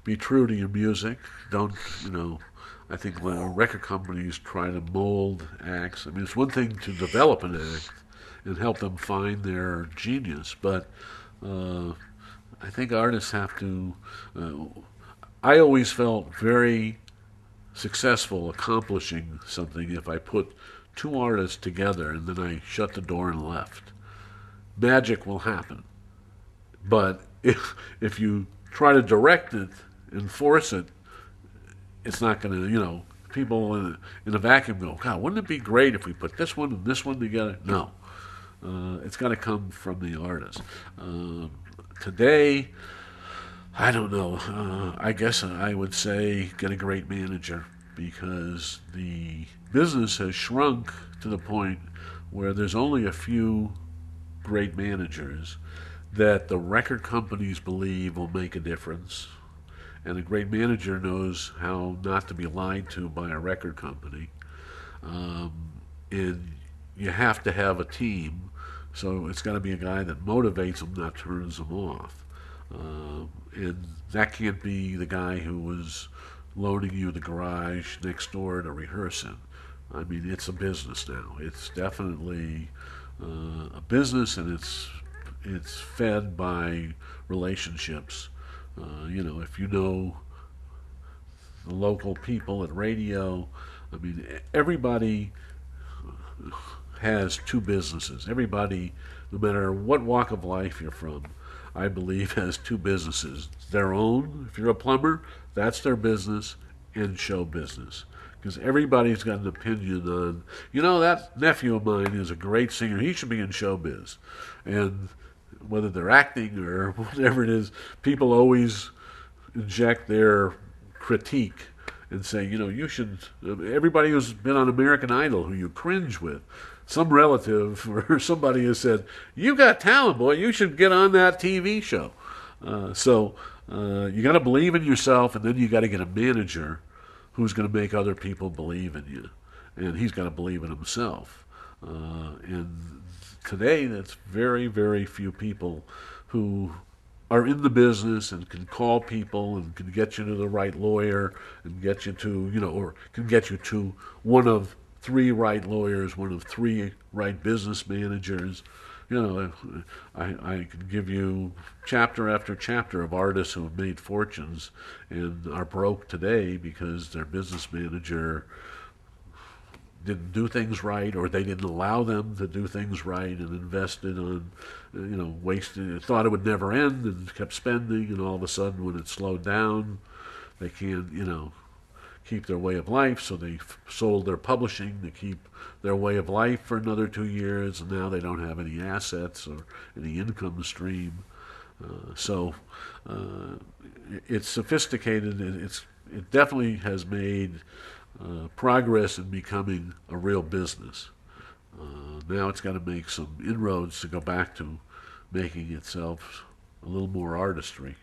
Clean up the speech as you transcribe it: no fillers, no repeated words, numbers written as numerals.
be true to your music. Don't, I think when record companies try to mold acts, I mean, it's one thing to develop an act and help them find their genius, but uh, I think artists have to. I always felt very successful accomplishing something if I put two artists together and then I shut the door and left. Magic will happen. But if you try to direct it and force it, it's not going to, people in a vacuum go, God, wouldn't it be great if we put this one and this one together? No. It's got to come from the artist. Today, I don't know. I guess I would say get a great manager because the business has shrunk to the point where there's only a few great managers that the record companies believe will make a difference. And a great manager knows how not to be lied to by a record company. And you have to have a team, so it's got to be a guy that motivates them, not turns them off. And that can't be the guy who was loaning you the garage next door to rehearse in. I mean, it's a business now. It's definitely a business, and it's fed by relationships. If you know the local people at radio, I mean, everybody has two businesses. Everybody, no matter what walk of life you're from, I believe has two businesses. Their own, if you're a plumber, that's their business, and show business. Because everybody's got an opinion on, that nephew of mine is a great singer. He should be in showbiz. And whether they're acting or whatever it is, people always inject their critique and say, you should. Everybody who's been on American Idol who you cringe with, some relative or somebody has said, "You got talent, boy. You should get on that TV show." So you got to believe in yourself, and then you got to get a manager who's going to make other people believe in you, and he's got to believe in himself. And today, that's very, very few people who are in the business and can call people and can get you to the right lawyer and get you to, or can get you to one of three right lawyers, one of three right business managers. I can give you chapter after chapter of artists who have made fortunes and are broke today because their business manager didn't do things right, or they didn't allow them to do things right, and invested on, wasted, thought it would never end, and kept spending, and all of a sudden, when it slowed down, they can't, keep their way of life, so they sold their publishing to keep their way of life for another 2 years, and now they don't have any assets or any income stream. So it's sophisticated. It definitely has made progress in becoming a real business. Now it's got to make some inroads to go back to making itself a little more artistry.